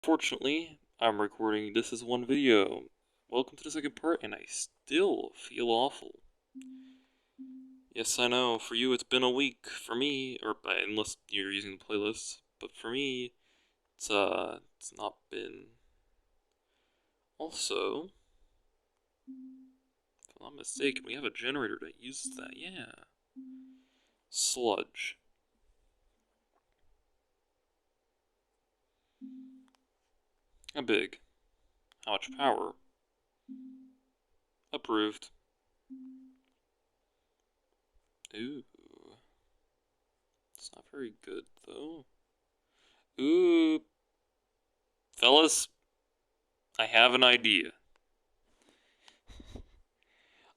Fortunately, I'm recording this as one video. Welcome to the second part, and I still feel awful. Yes, I know, for you it's been a week. For me, unless you're using the playlist, but for me, it's not been. Also, if I'm not mistaken, we have a generator that uses that, yeah. Sludge. How big? How much power? Approved. Ooh. It's not very good, though. Ooh. Fellas, I have an idea.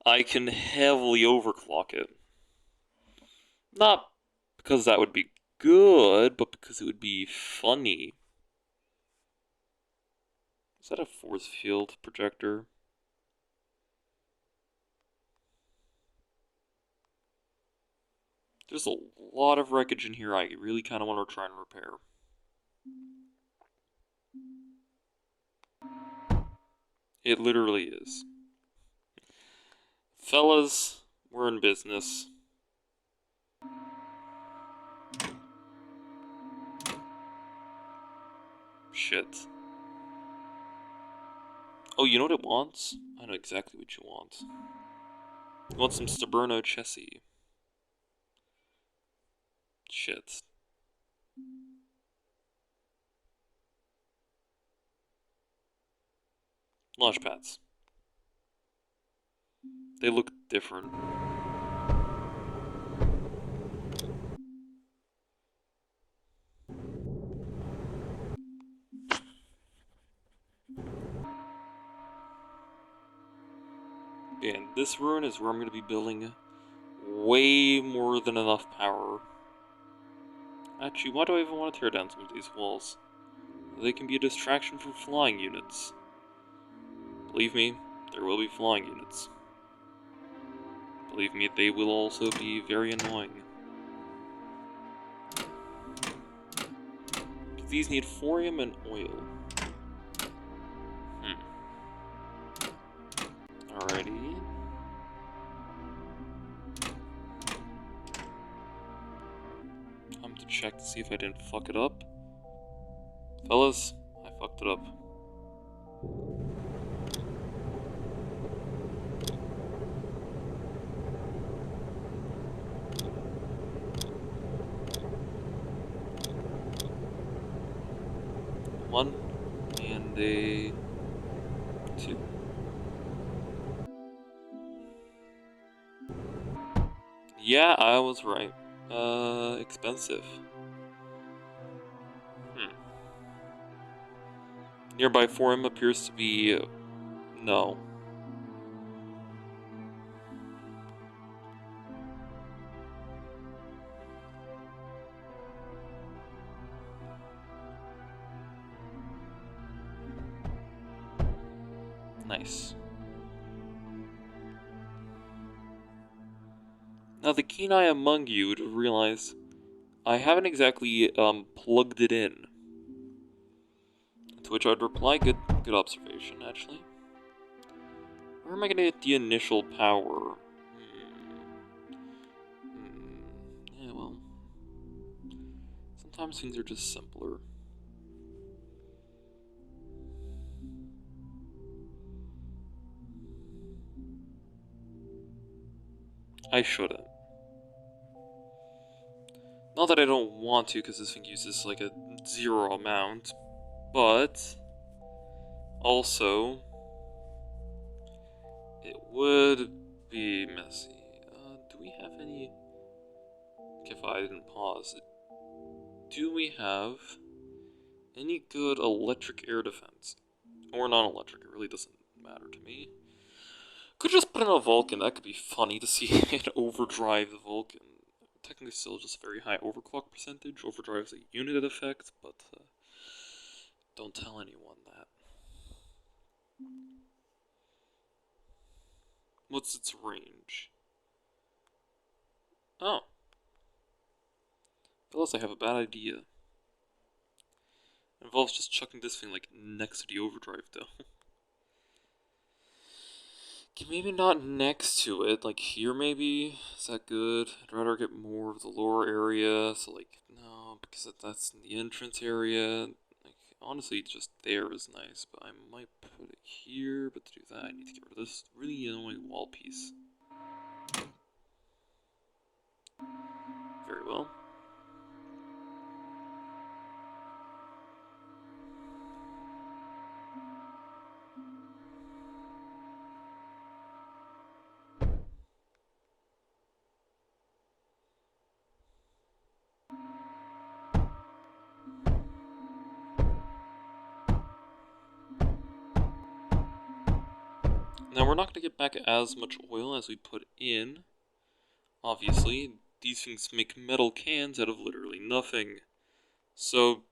I can heavily overclock it. Not because that would be good, but because it would be funny. Is that a force field projector? There's a lot of wreckage in here I really kind of want to try and repair. It literally is. Fellas, we're in business. Shit. Oh, you know what it wants? I know exactly what you want. You want some Staburno Chessie. Shit. Launch pads. They look different. And this ruin is where I'm going to be building way more than enough power. Actually, why do I even want to tear down some of these walls? They can be a distraction for flying units. Believe me, there will be flying units. Believe me, they will also be very annoying. These need thorium and oil. Alrighty. Time to check to see if I didn't fuck it up. Fellas, I fucked it up. One, and a two. Yeah, I was right. Expensive. Nearby forum appears to be... no. Nice. Now the keen eye among you would realize I haven't exactly plugged it in. To which I'd reply, good observation, actually. Where am I gonna get the initial power? Yeah, well, sometimes things are just simpler. I shouldn't. Not that I don't want to, because this thing uses like a zero amount, but also it would be messy. Do we have any... if I didn't pause it, do we have any good electric air defense? Or non-electric, it really doesn't matter to me. Could just put in a Vulcan, that could be funny to see it overdrive the Vulcan. Technically still just a very high overclock percentage, overdrives a unit effect, but don't tell anyone that. What's its range? Oh. Fellas, I have a bad idea. It involves just chucking this thing like next to the overdrive though. Okay, maybe not next to it, like here maybe? Is that good? I'd rather get more of the lower area, so like, no, because that's in the entrance area. Like, honestly, just there is nice, but I might put it here, but to do that I need to get rid of this really annoying wall piece. Very well. Now we're not going to get back as much oil as we put in. Obviously, these things make metal cans out of literally nothing. So,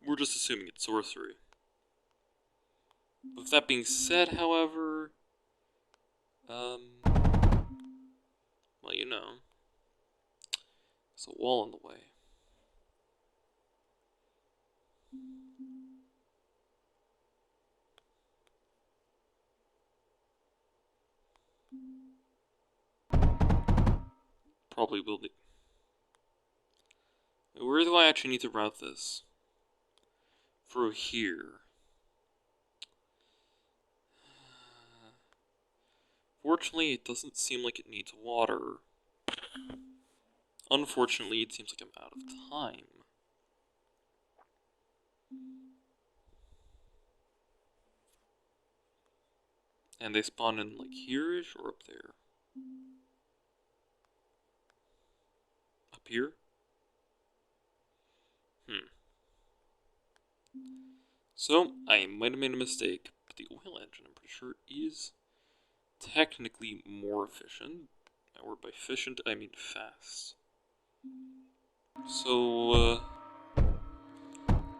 we're just assuming it's sorcery. With that being said, however, well, you know, there's a wall in the way. Probably will be. Where do I actually need to route this? Through here. Fortunately, it doesn't seem like it needs water. Unfortunately, it seems like I'm out of time. And they spawn in, like, here-ish or up there? Up here? So, I might have made a mistake, but the oil engine, I'm pretty sure, is technically more efficient. Or by efficient, I mean fast. So,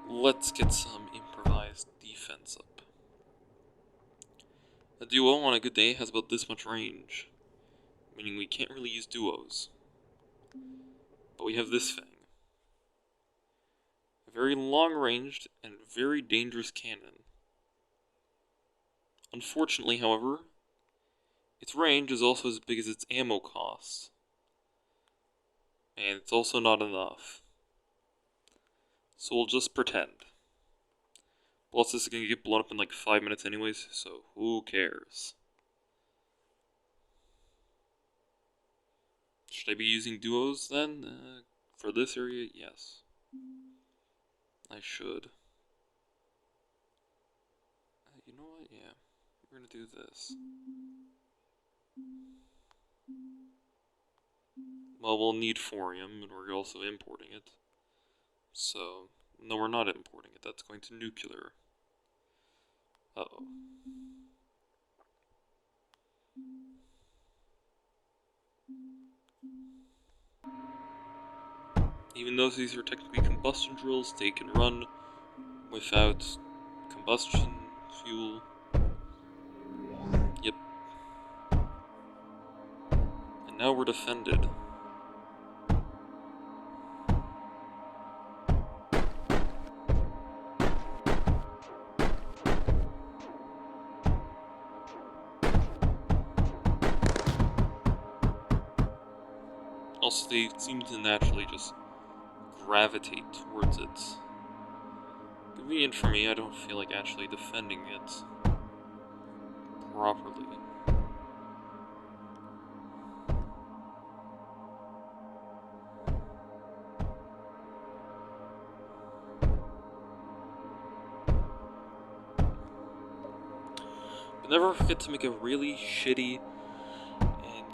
let's get some improvised defense up. A duo on a good day has about this much range, meaning we can't really use duos. But we have this thing. A very long-ranged and very dangerous cannon. Unfortunately, however, its range is also as big as its ammo cost. And it's also not enough. So we'll just pretend. Plus, this is gonna get blown up in like 5 minutes anyways, so who cares? Should I be using duos then? For this area, yes. I should. You know what? Yeah. We're gonna do this. Well, we'll need thorium, and we're also importing it. So, no, we're not importing it. That's going to nuclear. Uh-oh. Even though these are technically combustion drills, they can run without combustion fuel. Yep. And now we're defended. Also, they seem to naturally just gravitate towards it. Convenient for me, I don't feel like actually defending it properly. But never forget to make a really shitty and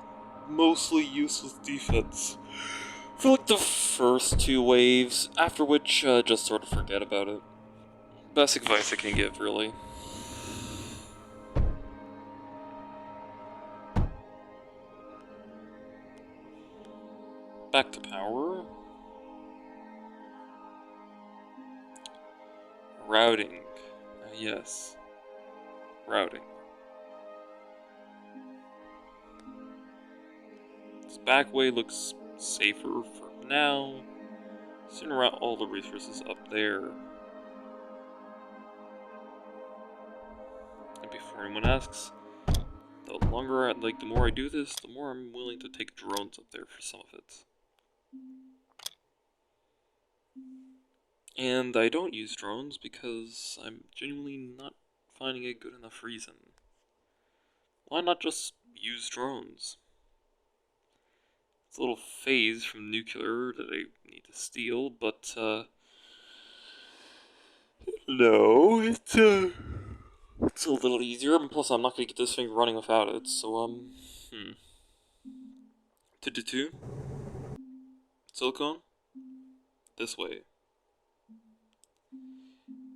mostly useless defense for like the first 2 waves, after which just sort of forget about it. Best advice I can give, really. Back to power. Routing. Yes. Routing. This back way looks safer for now. Soon route all the resources up there. before anyone asks, the longer, the more I do this, the more I'm willing to take drones up there for some of it. And I don't use drones because I'm genuinely not finding a good enough reason. Why not just use drones? It's a little phase from nuclear that I need to steal, but, no, it's a little easier, and plus I'm not gonna get this thing running without it, so, To silicone? This way.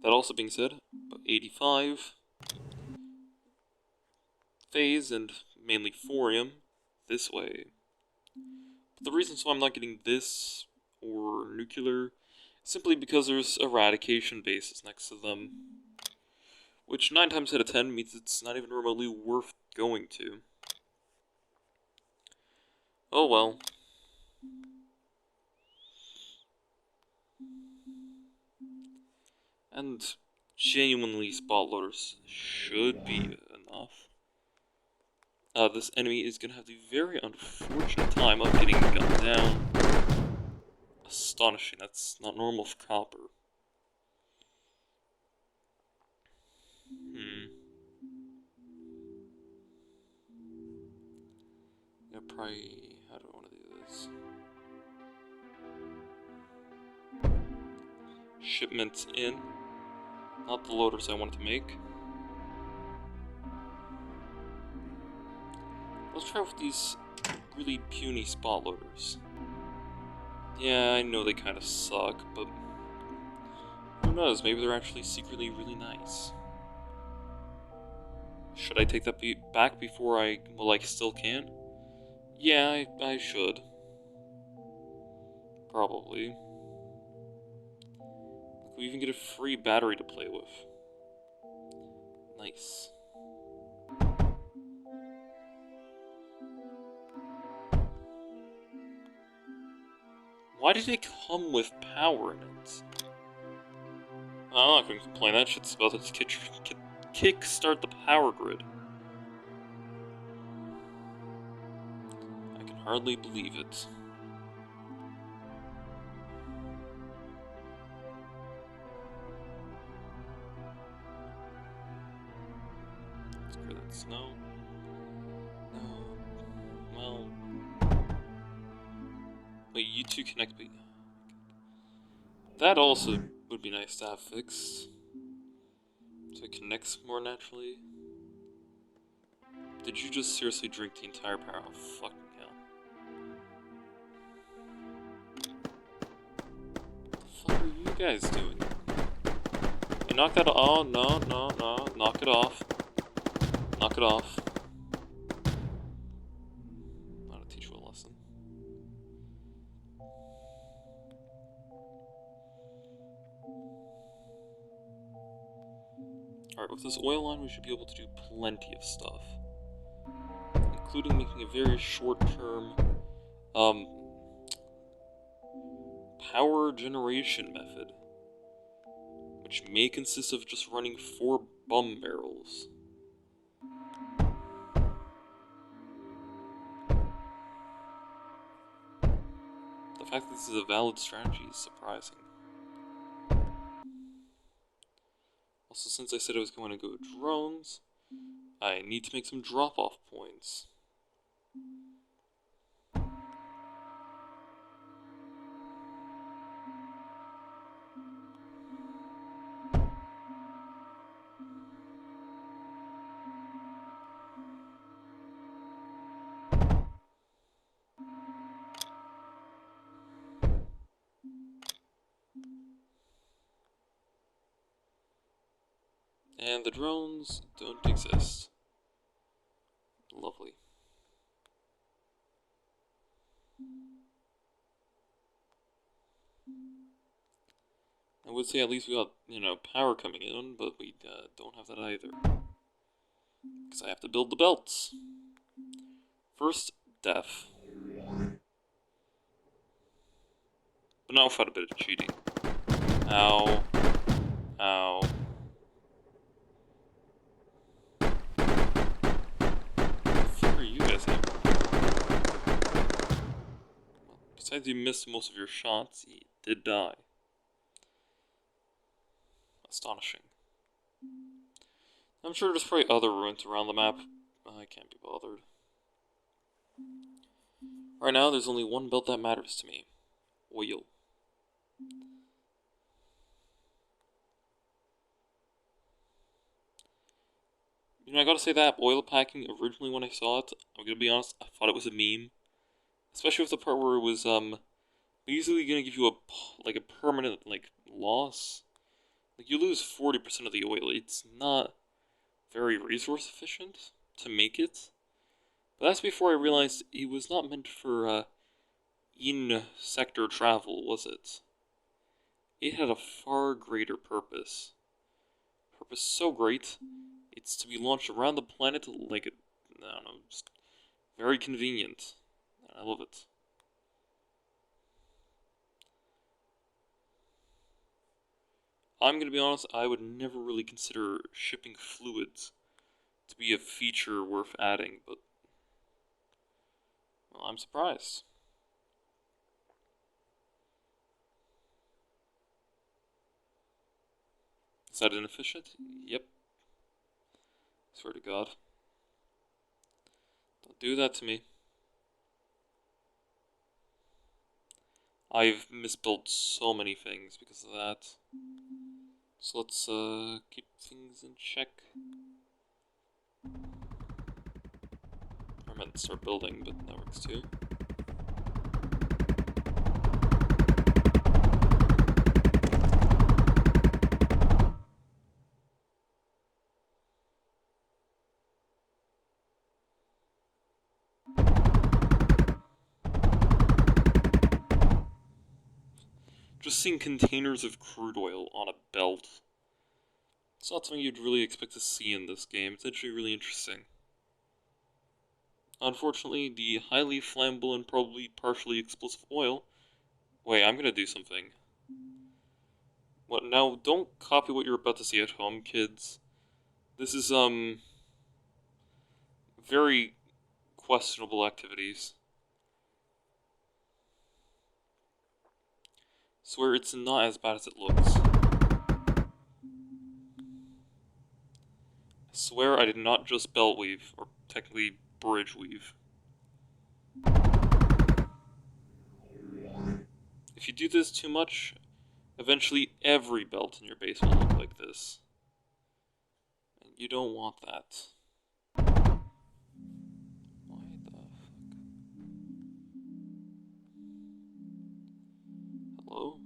That also being said, about 85 phase and mainly thorium this way. But the reasons why I'm not getting this or nuclear is simply because there's eradication bases next to them, which 9 times out of 10 means it's not even remotely worth going to. Oh well. And genuinely spot loaders should be enough. This enemy is gonna have the very unfortunate time of getting gunned down. Astonishing, that's not normal for copper. Yeah, probably, how do I want to do this? Shipments in, not the loaders I wanted to make. Let's try with these really puny spot loaders. Yeah, I know they kind of suck, but who knows, maybe they're actually secretly really nice. Should I take that back before I still can? Yeah, I should. Probably. We even get a free battery to play with. Nice. Why did it come with power in it? I'm not going to complain, that shit's about to kick-start the power grid. I can hardly believe it. Let's clear that snow. Well... Wait, you two connect me. That also would be nice to have fixed. So it connects more naturally. Did you just seriously drink the entire power? Oh, fucking hell. What the fuck are you guys doing? Hey, knock that off. Oh, no. Knock it off. Knock it off. Not to teach you a lesson. Alright, with this oil line, we should be able to do plenty of stuff. Including making a very short-term, power generation method. Which may consist of just running 4 bum barrels. The fact that this is a valid strategy is surprising. Also, since I said I was going to go drones, I need to make some drop-off points. And the drones don't exist. Lovely. I would say at least we got, power coming in, but we don't have that either. Because I have to build the belts. First, def. But now without a bit of cheating. Ow. Ow. besides you missed most of your shots, you did die. Astonishing. I'm sure there's probably other ruins around the map. I can't be bothered. Right now, there's only one belt that matters to me. Oil. You know, I gotta say that oil packing, originally when I saw it, I'm gonna be honest, I thought it was a meme. Especially with the part where it was, basically gonna give you a permanent, loss. Like, you lose 40% of the oil. It's not very resource efficient to make it. But that's before I realized it was not meant for, in-sector travel, was it? It had a far greater purpose. Purpose so great, it's to be launched around the planet like, I don't know, just very convenient. I love it. I'm gonna be honest, I would never really consider shipping fluids to be a feature worth adding, but well, I'm surprised. Is that inefficient? Yep. Swear to God. Don't do that to me. I've misbuilt so many things because of that. So let's keep things in check. I meant to start building, but that works too. Just seeing containers of crude oil on a belt. It's not something you'd really expect to see in this game. It's actually really interesting. Unfortunately, the highly flammable and probably partially explosive oil... Wait, I'm gonna do something. What, now, don't copy what you're about to see at home, kids. This is, very questionable activities. Swear it's not as bad as it looks. I swear I did not just belt weave, or technically bridge weave. If you do this too much, eventually every belt in your base will look like this. And you don't want that. Why the fuck? Hello?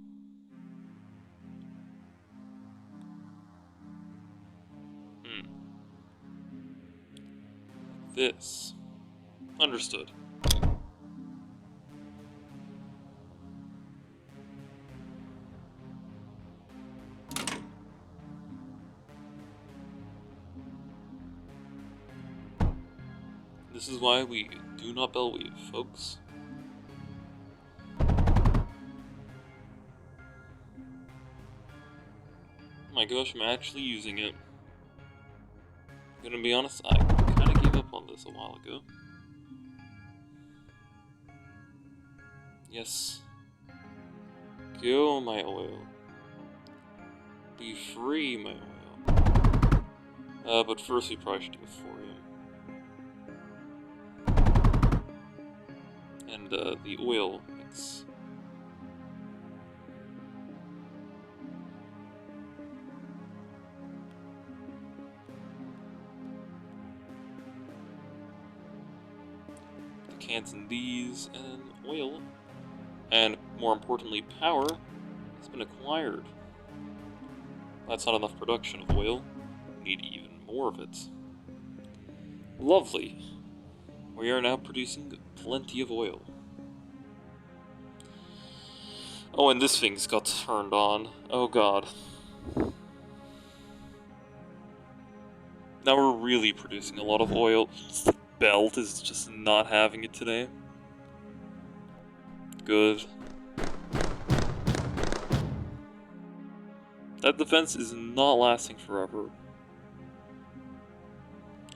This. Understood. This is why we do not belt weave, folks. Oh my gosh, I'm actually using it. I'm gonna be honest, I kinda gave up on this a while ago. Yes. Go, my oil. Be free, my oil. But first we probably should do a thorium. And, the oil mix. The cans in these, and oil. And, more importantly, power has been acquired. That's not enough production of oil. We need even more of it. Lovely. We are now producing plenty of oil. Oh, and this thing's got turned on. Oh god. Now we're really producing a lot of oil. The belt is just not having it today. Good. That defense is not lasting forever.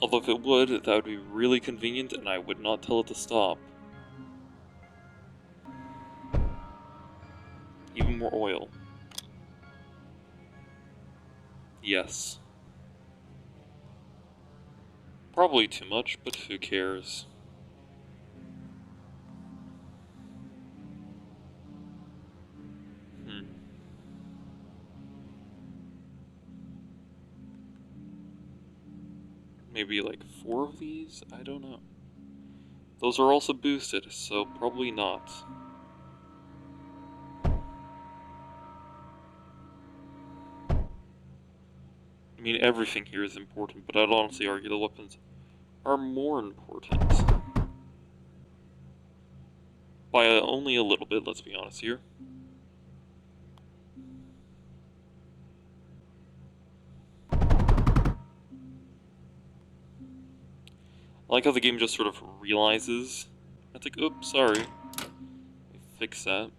Although if it would, that would be really convenient and I would not tell it to stop. Even more oil. Yes. Probably too much, but who cares? Maybe like 4 of these? I don't know. Those are also boosted, so probably not. I mean, everything here is important, but I'd honestly argue the weapons are more important. By only a little bit, let's be honest here. I like how the game just sort of realizes. It's like, oops, sorry. Fix that.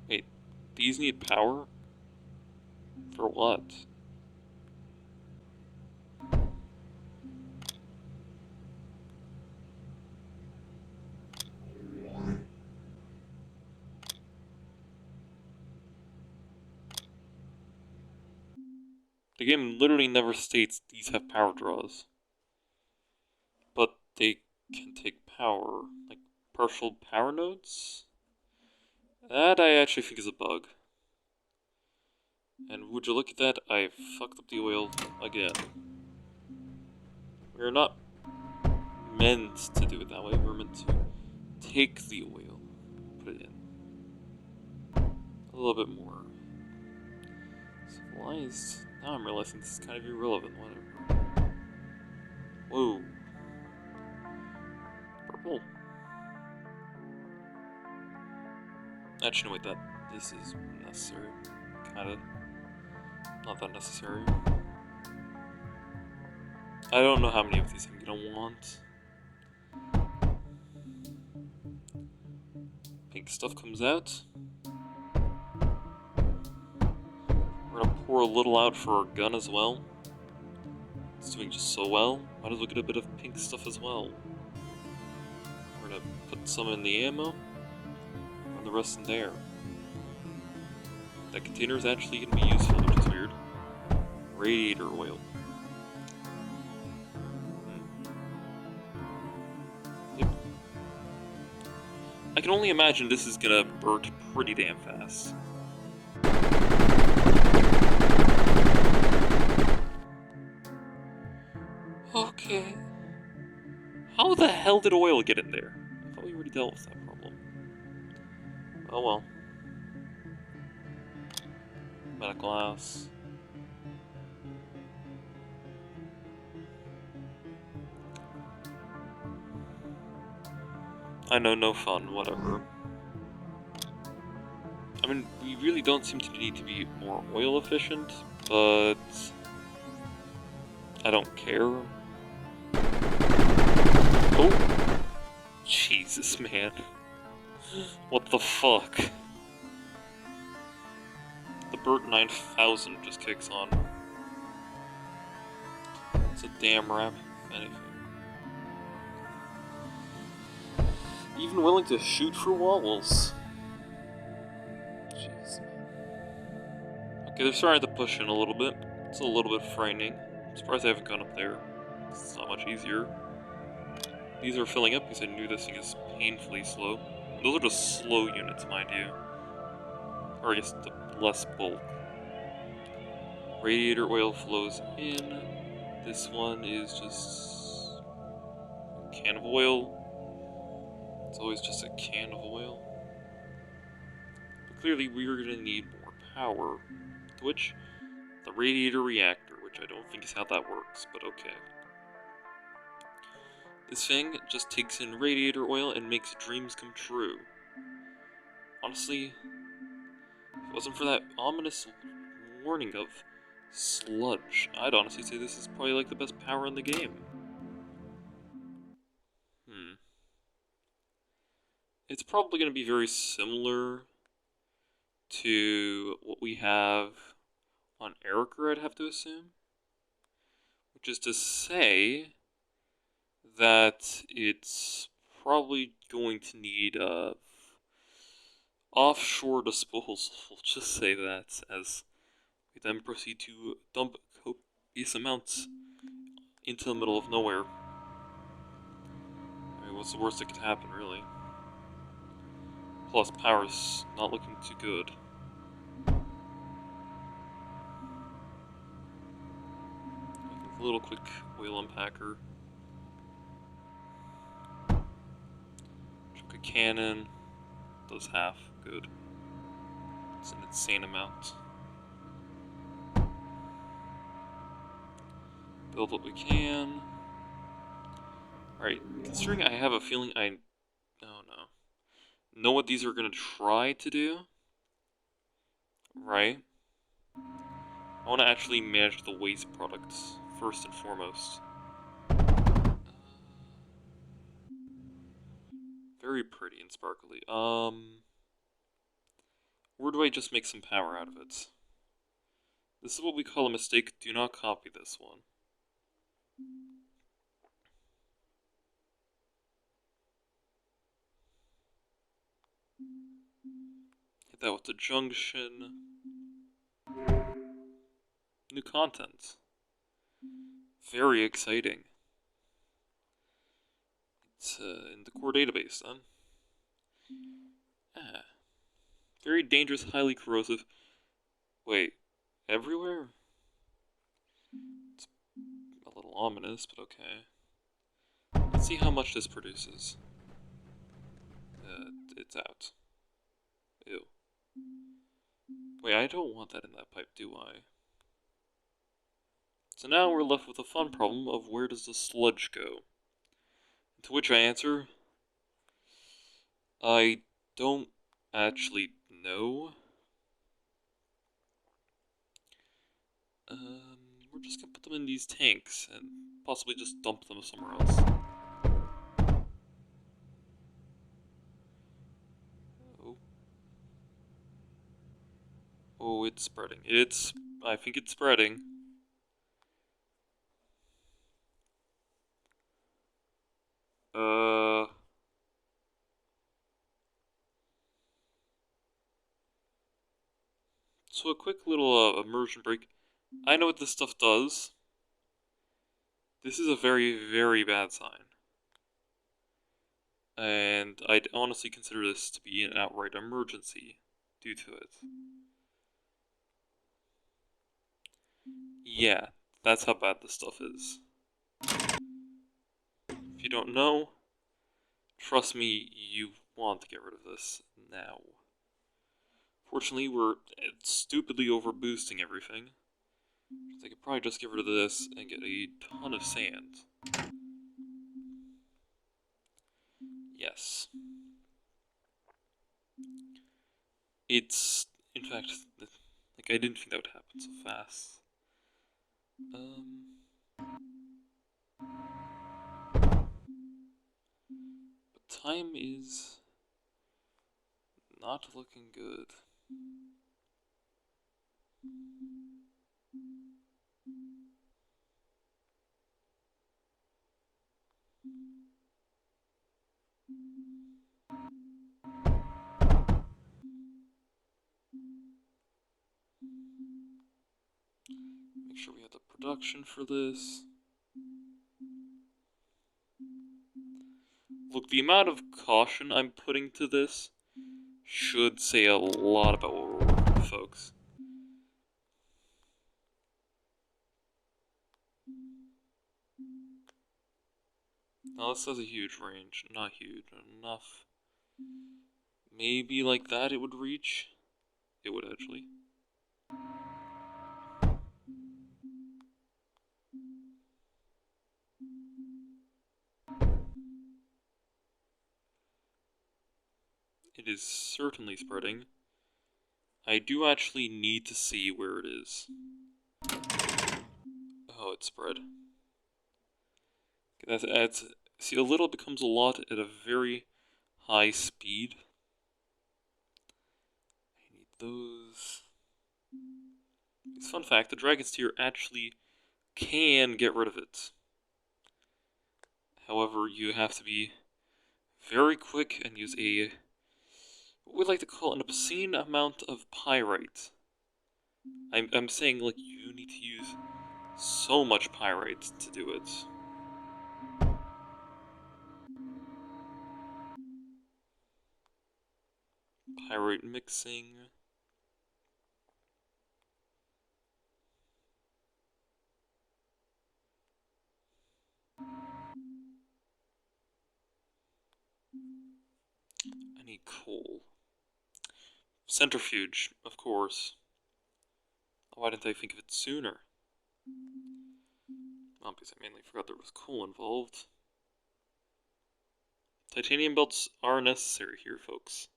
Wait, these need power? For what? The game literally never states these have power draws. But they can take power. Like, partial power nodes? That I actually think is a bug. And would you look at that, I fucked up the oil again. We're not meant to do it that way, we're meant to take the oil, put it in. A little bit more. Civilized. Now I'm realizing this is kind of irrelevant, whatever. Whoa. Purple. Actually, no, wait, this is necessary. Kinda. Not that necessary. I don't know how many of these I'm gonna want. Pink stuff comes out. We're gonna pour a little out for our gun as well. It's doing just so well. Might as well get a bit of pink stuff as well. We're gonna put some in the ammo, and the rest in there. That container is actually gonna be useful, which is weird. Radiator oil. Yep. I can only imagine this is gonna burn pretty damn fast. Okay. How the hell did oil get in there? I thought we already dealt with that problem. Oh well. Medical house. I know, no fun, whatever. I mean, we really don't seem to need to be more oil efficient, but I don't care. Oh! Jesus, man. What the fuck? The Burt 9000 just kicks on. It's a damn rap, if anything. Even willing to shoot for walls. Jeez. Okay, they're starting to push in a little bit. It's a little bit frightening. I'm surprised I haven't gone up there. It's not much easier. These are filling up because I knew this thing is painfully slow. Those are just slow units, mind you. Or I guess the less bulk. Radiator oil flows in. This one is just a can of oil. It's always just a can of oil. But clearly we're going to need more power. To which, the radiator reactor, which I don't think is how that works, but okay. This thing just takes in radiator oil and makes dreams come true. Honestly, if it wasn't for that ominous warning of sludge, I'd honestly say this is probably like the best power in the game. It's probably going to be very similar to what we have on Ericer, I'd have to assume. Which is to say that it's probably going to need offshore disposal. We'll just say that, as we then proceed to dump copious amounts into the middle of nowhere. I mean, what's the worst that could happen, really? Plus, power's not looking too good. A little quick wheel unpacker. Chuck a cannon. Does half. Good. It's an insane amount. Build what we can. Alright, considering I have a feeling I... Oh no. Know what these are going to try to do. Right? I want to actually manage the waste products, first and foremost. Very pretty and sparkly. Where do I just make some power out of it? This is what we call a mistake. Do not copy this one. Hit that with the junction. New content. Very exciting. It's in the core database then. Ah. Very dangerous, highly corrosive. Wait, everywhere? It's a little ominous, but okay. Let's see how much this produces. It's out. Ew. Wait, I don't want that in that pipe, do I? So now we're left with the fun problem of where does the sludge go? To which I answer, I don't actually know. We're just gonna put them in these tanks and possibly just dump them somewhere else. Oh. Oh, it's spreading. I think it's spreading. So a quick little immersion break. I know what this stuff does. This is a very, very bad sign. And I'd honestly consider this to be an outright emergency due to it. Yeah, that's how bad this stuff is. If you don't know, trust me, you want to get rid of this now. Fortunately, we're stupidly overboosting everything. I could probably just get rid of this and get a ton of sand. Yes. It's, in fact, like, I didn't think that would happen so fast. But time is not looking good. Make sure we have the production for this. Look, the amount of caution I'm putting to this should say a lot about what we're working with, folks. Now this has a huge range. Not huge, enough. Maybe like that it would reach. It would actually. It is certainly spreading. I do actually need to see where it is. Oh, it spread. That adds. See, a little becomes a lot at a very high speed. I need those. Fun fact, the Dragon's Tear actually can get rid of it. However, you have to be very quick and use what we like to call an obscene amount of pyrite. I'm saying, like, you need to use so much pyrite to do it. Pyrite mixing. I need coal. Centrifuge, of course. Why didn't I think of it sooner? Well, because I mainly forgot there was coal involved. Titanium belts are necessary here, folks.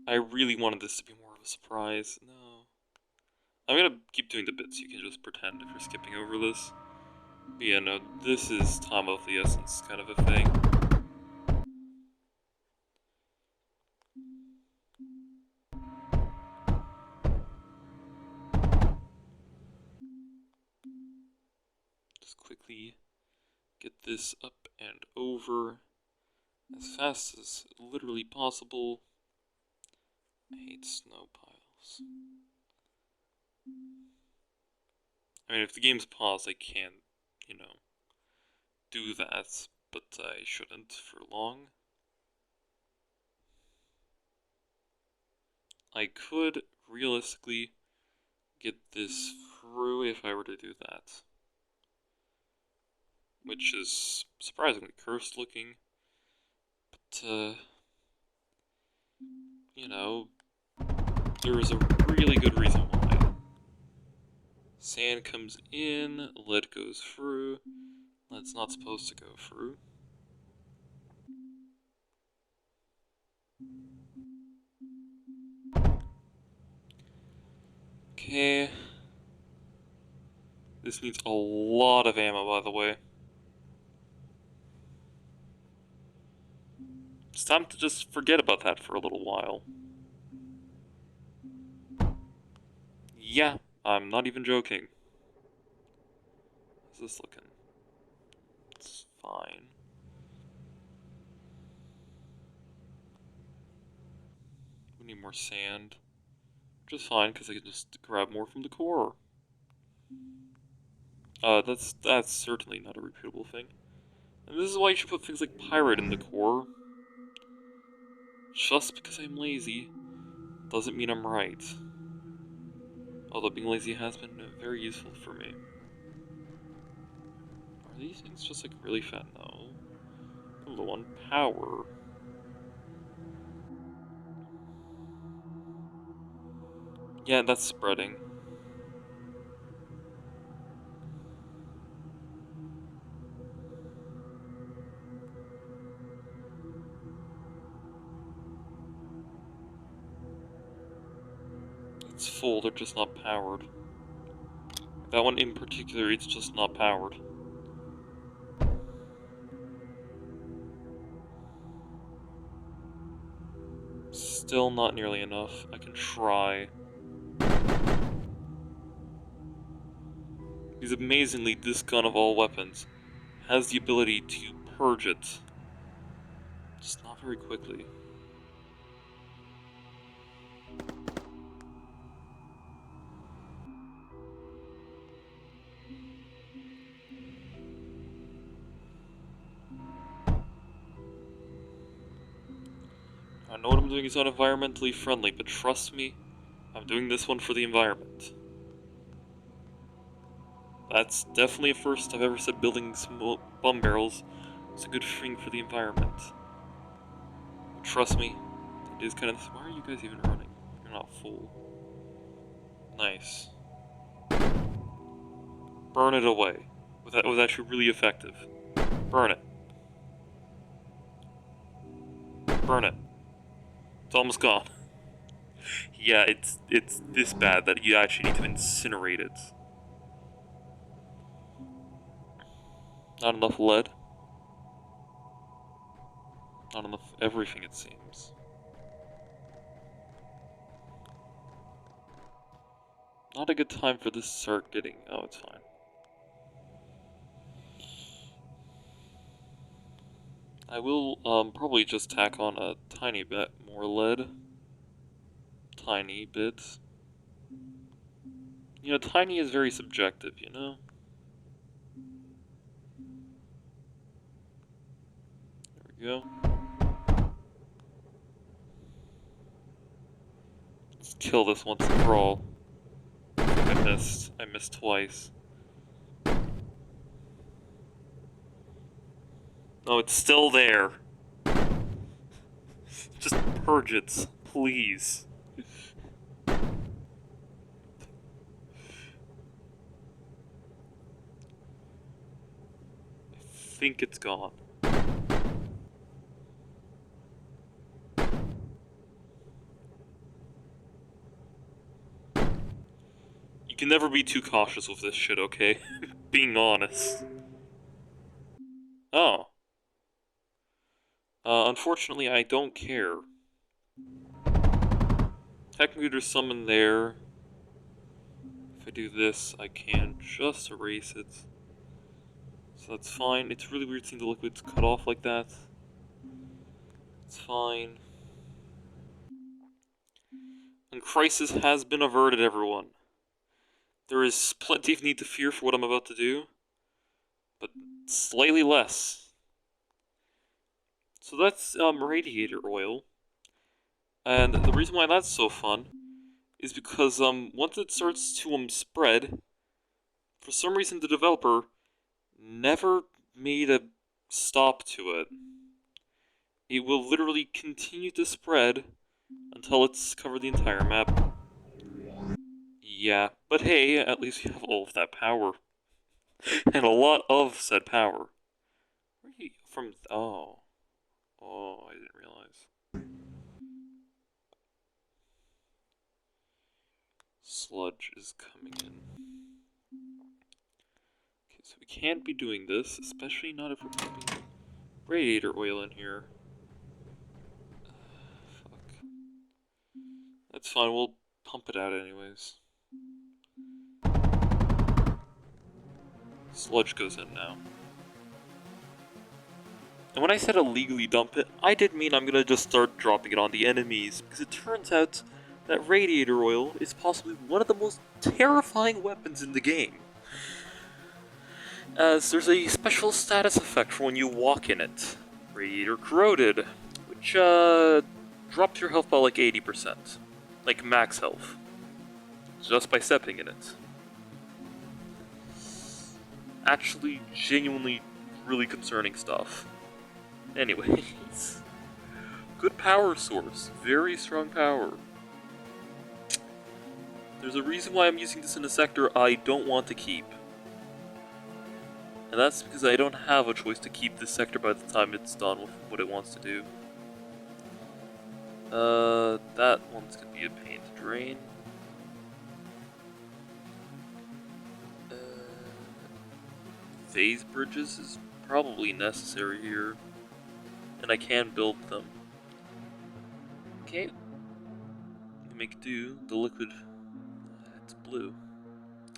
I really wanted this to be more of a surprise. No. I'm gonna keep doing the bits. You can just pretend if you're skipping over this. But yeah, no, this is time of the essence kind of a thing. Just quickly get this up and over as fast as literally possible. I hate snow piles. I mean, if the game's paused, I can, you know, do that, but I shouldn't for long. I could realistically get this through if I were to do that. Which is surprisingly cursed looking. But, you know, there is a really good reason why. Sand comes in, lead goes through, lead's not supposed to go through. Okay. This needs a lot of ammo, by the way. It's time to just forget about that for a little while. Yeah, I'm not even joking. How's this looking? It's fine. We need more sand. Which is fine, because I can just grab more from the core. That's certainly not a repeatable thing. And this is why you should put things like pirate in the core. Just because I'm lazy doesn't mean I'm right. Although being lazy has been very useful for me. Are these things just like really fat? No. I'm low on power. Yeah, that's spreading. It's full, they're just not powered. That one in particular, it's just not powered. Still not nearly enough. I can try. Because amazingly, this gun of all weapons has the ability to purge it. Just not very quickly. I know what I'm doing is not environmentally friendly, but trust me, I'm doing this one for the environment. That's definitely a first I've ever said building some bomb barrels is a good thing for the environment. But trust me, it is kind of... Why are you guys even running? You're not full. Nice. Burn it away. That was actually really effective. Burn it. Burn it. It's almost gone. Yeah, it's this bad that you actually need to incinerate it. Not enough lead. Not enough everything, it seems. Not a good time for this to start getting... Oh, it's fine. I will probably just tack on a tiny bit more lead. Tiny bit. You know, tiny is very subjective, you know? There we go. Let's kill this once and for all. I missed. I missed twice. Oh, it's still there. Just purge it, please. I think it's gone. You can never be too cautious with this shit, okay? Being honest. Oh. Unfortunately, I don't care. Technically, there's some in there. If I do this, I can just erase it. So that's fine. It's really weird seeing the liquids cut off like that. It's fine. And crisis has been averted, everyone. There is plenty of need to fear for what I'm about to do, but slightly less. So that's radiator oil. And the reason why that's so fun is because once it starts to spread, for some reason the developer never made a stop to it. It will literally continue to spread until it's covered the entire map. Yeah, but hey, at least you have all of that power. And a lot of said power. Where are you from? Oh. Oh, I didn't realize. Sludge is coming in. Okay, so we can't be doing this, especially not if we're pumping radiator oil in here. Fuck. That's fine, we'll pump it out anyways. Sludge goes in now. And when I said illegally dump it, I did mean I'm gonna just start dropping it on the enemies, because it turns out that radiator oil is possibly one of the most terrifying weapons in the game. As there's a special status effect for when you walk in it. Radiator Corroded, which drops your health by like 80%. Like max health. Just by stepping in it. Actually, genuinely, really concerning stuff. Anyways. Good power source. Very strong power. There's a reason why I'm using this in a sector I don't want to keep. And that's because I don't have a choice to keep this sector by the time it's done with what it wants to do. That one's gonna be a pain to drain. Phase bridges is probably necessary here. And I can build them. Okay. We make do. The liquid... it's blue.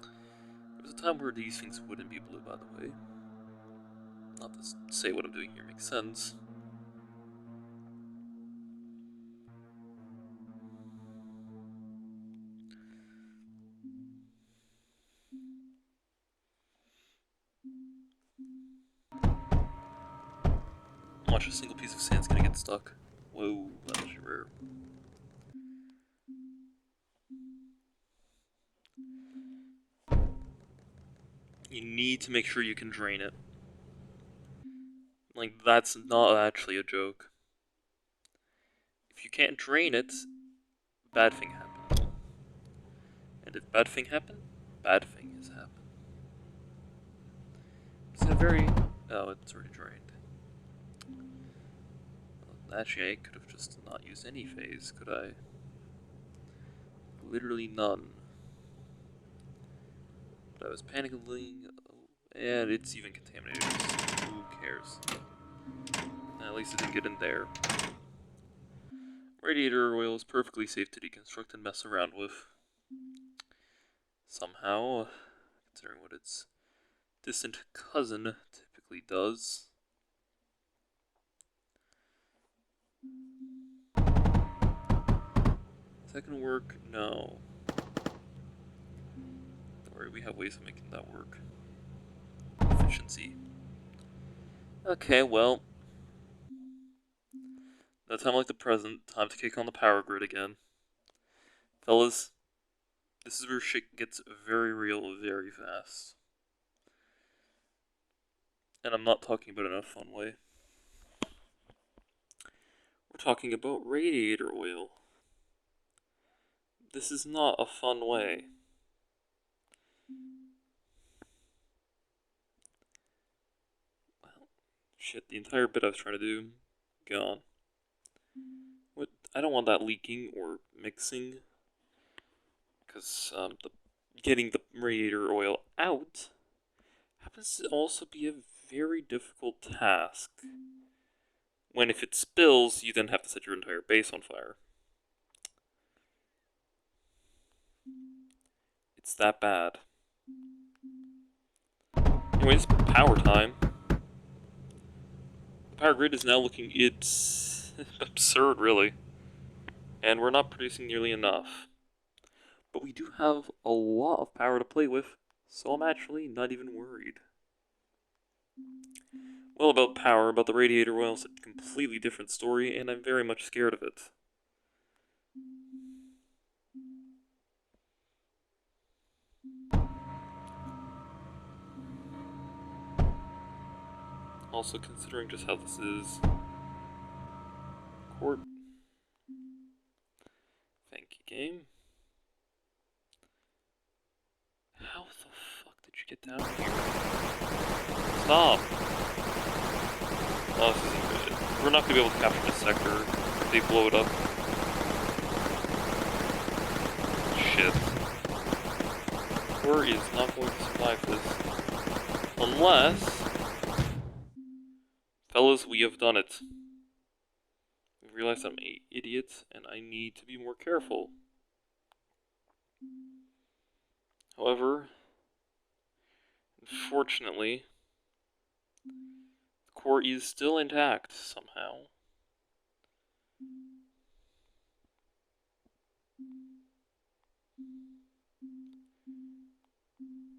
There was a time where these things wouldn't be blue, by the way. Not to say what I'm doing here makes sense. Watch, a single piece of sand's gonna get stuck. Whoa, that was rare. You need to make sure you can drain it. Like, that's not actually a joke. If you can't drain it, bad thing happens. And if bad thing happen, bad thing has happened. It's a very... oh, it's already drained. Well, actually, I could have just not used any phase, could I? Literally none. But I was panicking, and it's even contaminated. Who cares? At least it didn't get in there. Radiator oil is perfectly safe to deconstruct and mess around with. Somehow, considering what its distant cousin typically does. Is that gonna work? No. Don't worry, we have ways of making that work. Efficiency. Okay, well. No time like the present. Time to kick on the power grid again. Fellas, this is where shit gets very real very fast. And I'm not talking about it in a fun way. We're talking about radiator oil. This is not a fun way. Well, shit, the entire bit I was trying to do, gone. What? I don't want that leaking or mixing. Because getting the radiator oil out happens to also be a very difficult task. When if it spills, you then have to set your entire base on fire. It's that bad. Anyways, power time. The power grid is now looking... It's absurd, really. And we're not producing nearly enough. But we do have a lot of power to play with, so I'm actually not even worried. Well, about power, about the radiator oil, it's a completely different story, and I'm very much scared of it. Also, considering just how this is... Court. Thank you, game. How the fuck did you get down here? Stop! Oh, this isn't good. We're not gonna be able to capture this sector if they blow it up. Shit. Core is not going to survive this. Unless... Fellas, we have done it. We realized I'm an idiot, and I need to be more careful. However, unfortunately, the core is still intact somehow.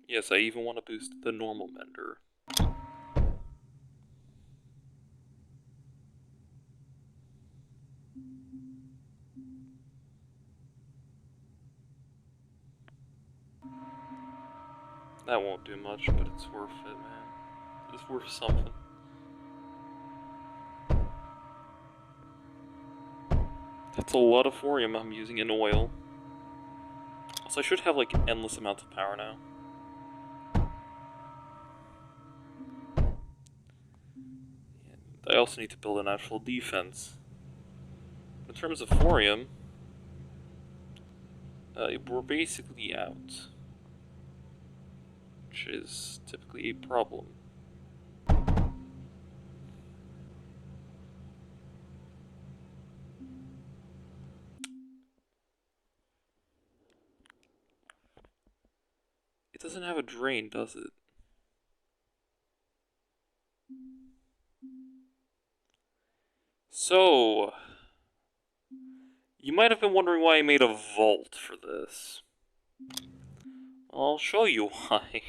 Yes, I even want to boost the normal mender. That won't do much, but it's worth it, man. It's worth something. That's a lot of thorium I'm using in oil. So I should have like endless amounts of power now. And I also need to build an actual defense. In terms of thorium, we're basically out. Which is typically a problem. It doesn't have a drain, does it? So, you might have been wondering why I made a vault for this. I'll show you why.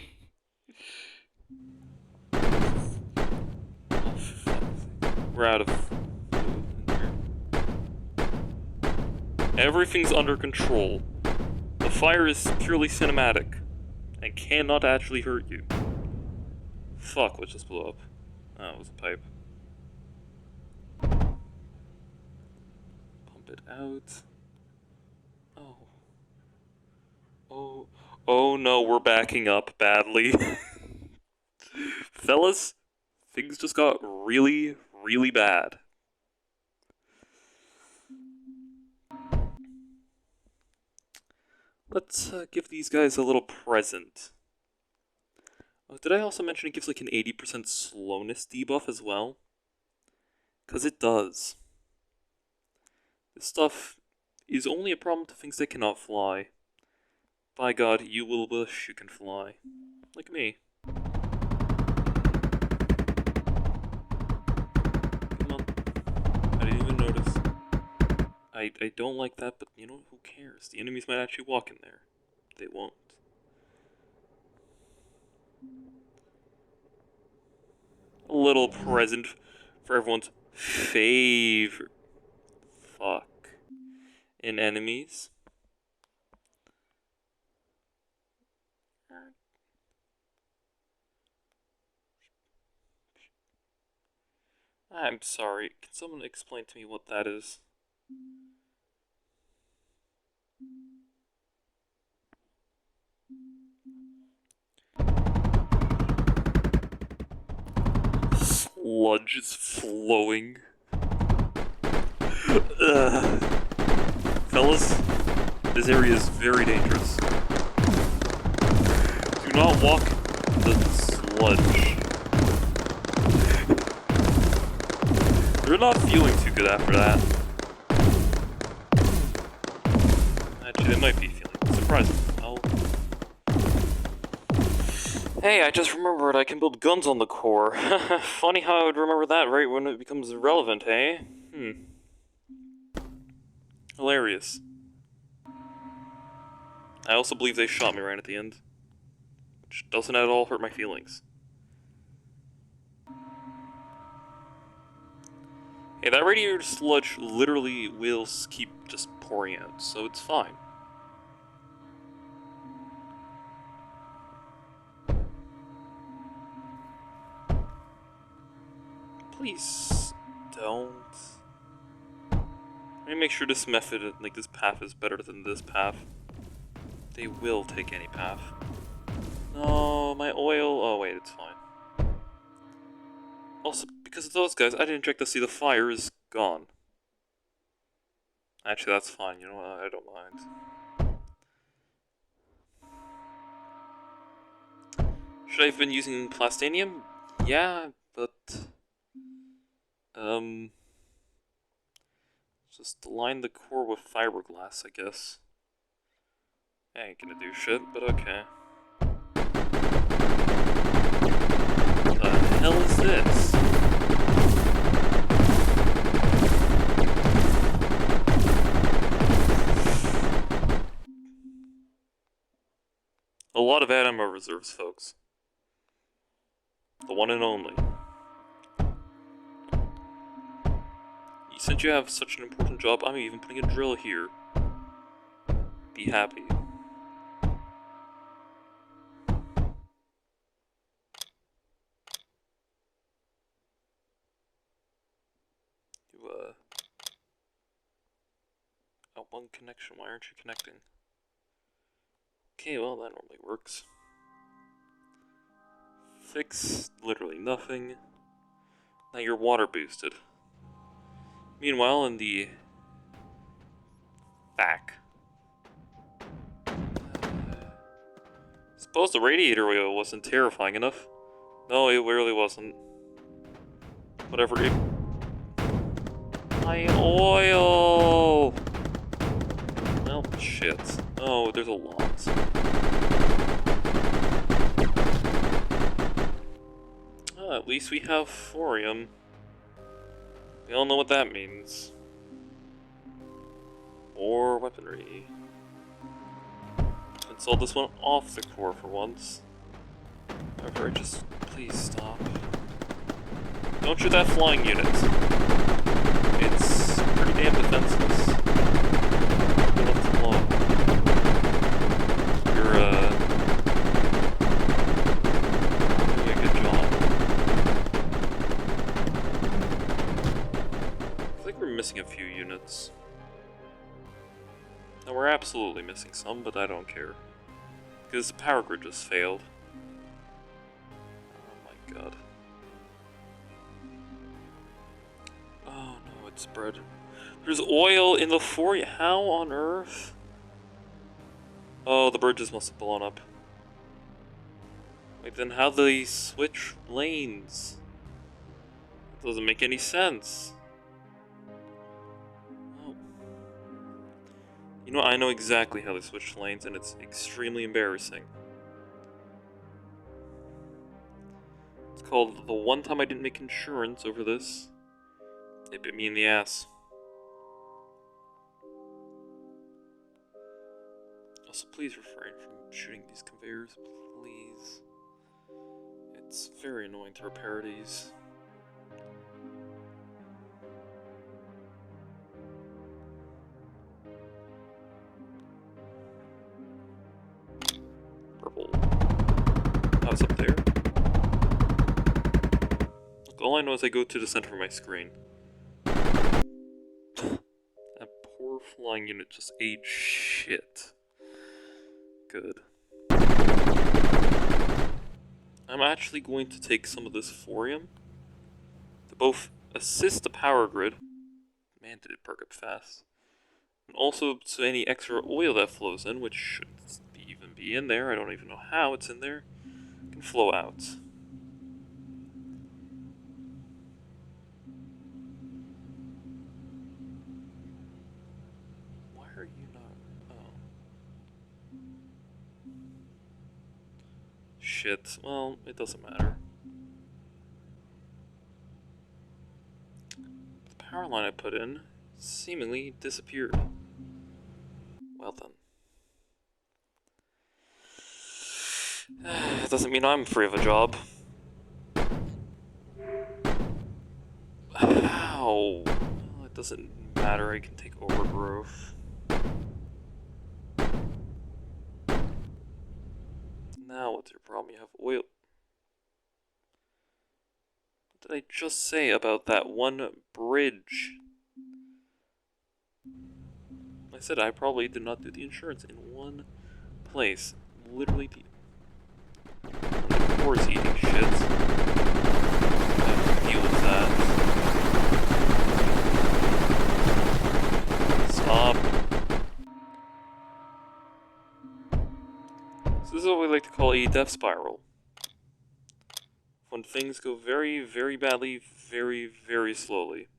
We're out of food in here. Everything's under control. The fire is purely cinematic and cannot actually hurt you. Fuck, what just blew up? Oh, it was a pipe. Pump it out. Oh. Oh. Oh no, we're backing up badly. Fellas, things just got really, really bad. Let's give these guys a little present. Oh, did I also mention it gives like an 80% slowness debuff as well? Because it does. This stuff is only a problem to things that cannot fly. By God, you will wish you can fly. Like me. Come on. I didn't even notice. I don't like that, but you know, who cares? The enemies might actually walk in there. They won't. A little present for everyone's favorite fuck in enemies. I'm sorry, can someone explain to me what that is? Sludge is flowing. Fellas, this area is very dangerous. Do not walk the sludge. You're not feeling too good after that. Actually, they might be feeling surprising. Oh. Hey, I just remembered I can build guns on the core. Funny how I would remember that right when it becomes relevant, eh? Hilarious. I also believe they shot me right at the end. Which doesn't at all hurt my feelings. Hey, that radiator sludge literally will keep just pouring out, so it's fine. Please don't. Let me make sure this method, like this path, is better than this path. They will take any path. No, my oil. Oh wait, it's fine. Also, because of those guys, I didn't check to see the fire is gone. Actually, that's fine. You know what? I don't mind. Should I have been using plastanium? Yeah, but just line the core with fiberglass, I guess. I ain't gonna do shit, but okay. What the hell is this? A lot of ammo reserves, folks. The one and only. Since you have such an important job, I'm even putting a drill here. Be happy. Oh, one connection. Why aren't you connecting? Okay, well, that normally works. Fix literally nothing. Now you're water boosted. Meanwhile, in the back. Suppose the radiator wheel wasn't terrifying enough. No, it really wasn't. Whatever it... My oil! Well, shit. Oh, there's a lot. Oh, at least we have thorium. We all know what that means. More weaponry. Install this one off the core for once. However, just please stop. Don't shoot that flying unit. It's pretty damn defenseless. You left it alone. You're doing a good job. I think we're missing a few units. Now we're absolutely missing some, but I don't care. Because the power grid just failed. Oh my god. Oh no, it's spread. There's oil in the fort. How on earth? Oh, the bridges must have blown up. Wait, then how do they switch lanes? It doesn't make any sense. You know, I know exactly how they switched lanes, and it's extremely embarrassing. It's called the one time I didn't make insurance over this. It bit me in the ass. Also, please refrain from shooting these conveyors, please. It's very annoying to repair these. Purple. I was up there. Look, all I know is I go to the center of my screen. That poor flying unit just ate shit. Good. I'm actually going to take some of this thorium to both assist the power grid. Man, did it perk up fast. And also so any extra oil that flows in, which should even be in there, I don't even know how it's in there, can flow out. Why are you not... oh. Shit, well, it doesn't matter. The power line I put in seemingly disappeared. Well then. It doesn't mean I'm free of a job. How? Well, it doesn't matter, I can take overgrowth. Now what's your problem? You have oil. What did I just say about that one bridge? I said I probably did not do the insurance in one place. Literally the core's eating shit. I have to deal with that. Stop. So this is what we like to call a death spiral. When things go very, very badly, very, very slowly.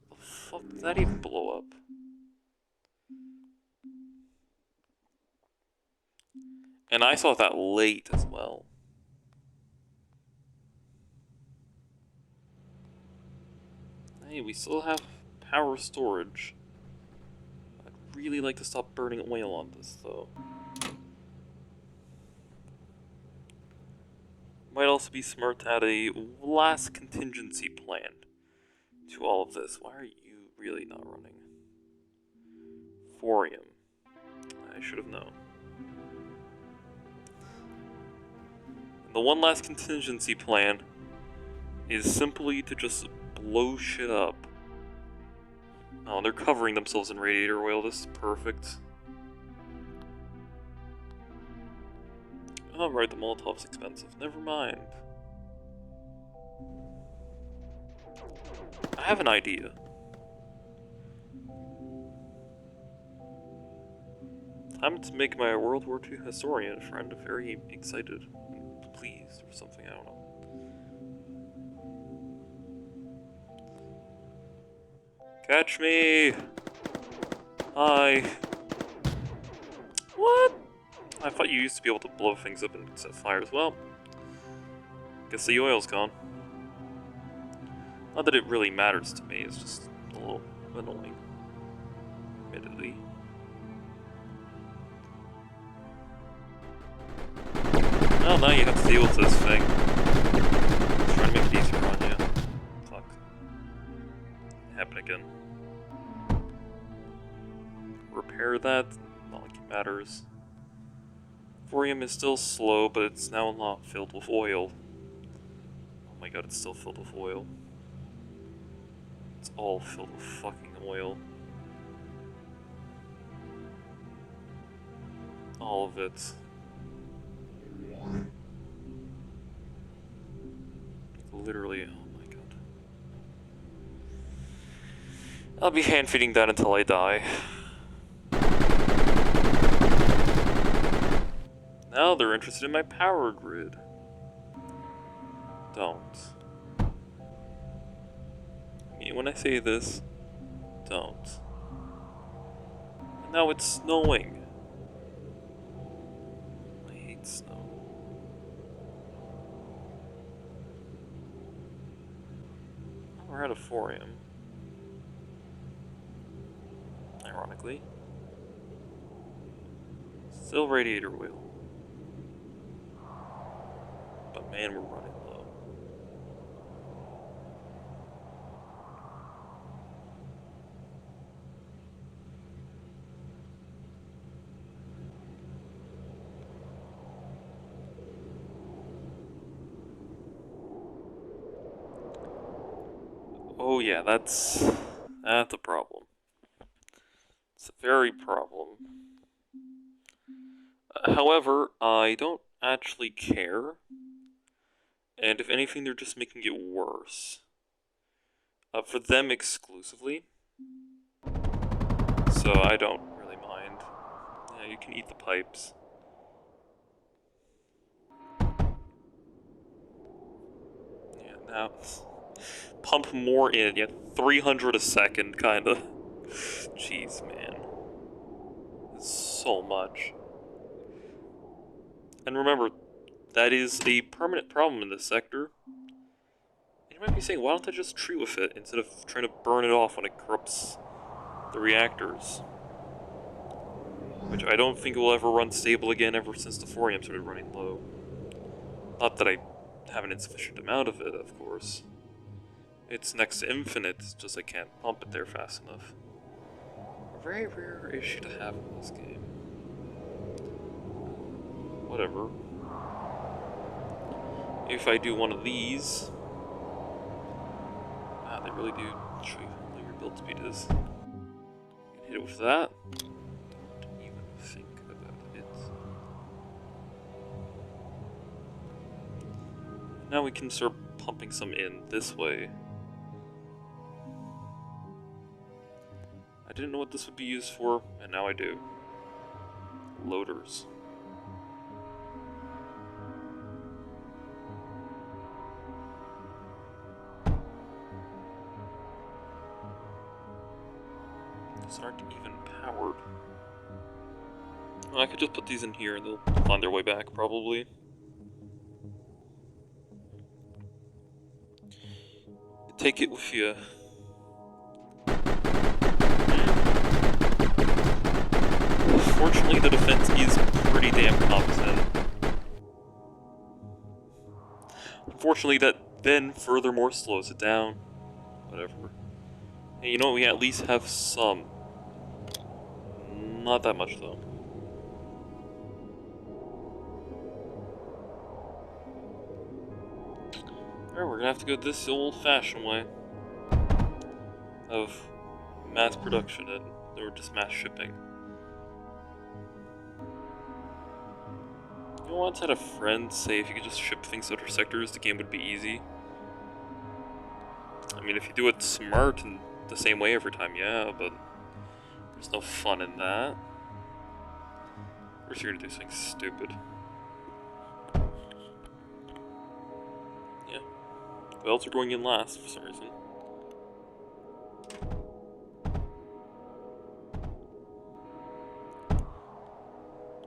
The fuck did that even blow up? And I saw that late as well. Hey, we still have power storage. I'd really like to stop burning oil on this, though. Might also be smart to add a last contingency plan to all of this. Why are you really not running? Thorium. I should have known. And the one last contingency plan is simply to just blow shit up. Oh, they're covering themselves in radiator oil. This is perfect. Oh, right, the Molotov's expensive. Never mind. I have an idea. Time to make my World War II historian friend very excited and pleased or something, I don't know. Catch me! Hi! What? I thought you used to be able to blow things up and set fires. Well, guess the oil's gone. Not that it really matters to me, it's just a little annoying. Admittedly. Well, now you have to deal with this thing. It's trying to make it easier on you. Fuck. Happen again. Repair that? Not like it matters. Thorium is still slow, but it's now not filled with oil. Oh my god, it's still filled with oil. It's all filled with fucking oil. All of it. Literally, oh my god. I'll be hand feeding that until I die. Now they're interested in my power grid. Don't. I mean, when I say this, don't. Now it's snowing. I hate snow. We're at a 4 AM. Ironically. Still radiator oil. But man, we're running low. Oh yeah, that's a problem. It's a very problem. However, I don't actually care. And if anything, they're just making it worse. For them exclusively. So I don't really mind. Yeah, you can eat the pipes. Yeah, now pump more in. Yeah, 300 a second, kinda. Jeez, man. It's so much. And remember, that is a permanent problem in this sector. You might be saying, why don't I just treat with it instead of trying to burn it off when it corrupts the reactors? Which I don't think will ever run stable again ever since the 4 AM started running low. Not that I have an insufficient amount of it, of course. It's next to infinite, it's just I can't pump it there fast enough. A very rare issue to have in this game. Whatever. If I do one of these... Wow, they really do show you how low your build speed is. Hit it with that. Don't even think about it. Now we can start pumping some in this way. I didn't know what this would be used for, and now I do. Loaders. These aren't even powered. Well, I could just put these in here and they'll find their way back, probably. Take it with you. Fortunately, the defense is pretty damn competent. Unfortunately, that then furthermore slows it down. Whatever. Hey, you know what? We at least have some. Not that much, though. Alright, we're gonna have to go this old-fashioned way of mass production or just mass shipping. You know, once I had a friend say if you could just ship things to other sectors, the game would be easy. I mean, if you do it smart and the same way every time, yeah, but there's no fun in that. We're here to do something stupid. Yeah. Wells are going in last for some reason.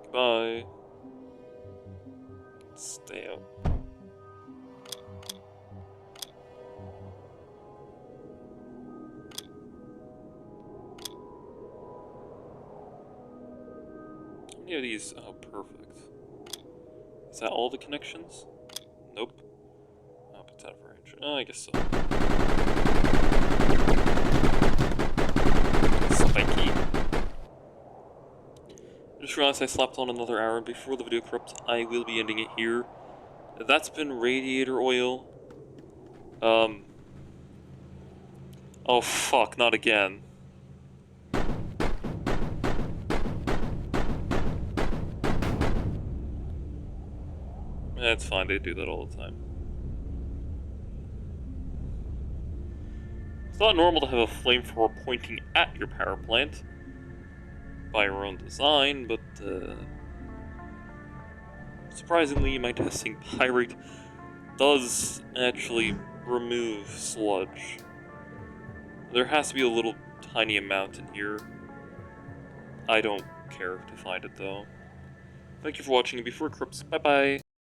Goodbye. Stay out. How many of these? Oh, perfect. Is that all the connections? Nope. Oh, it's out of range. Oh, I guess so. Spiky. I just realized I slapped on another hour, and before the video corrupts, I will be ending it here. That's been radiator oil. Oh fuck, not again. It's fine, they do that all the time. It's not normal to have a flamethrower pointing at your power plant by your own design, but surprisingly, my testing pyrite does actually remove sludge. There has to be a little tiny amount in here. I don't care to find it, though. Thank you for watching, and before Crips, bye-bye!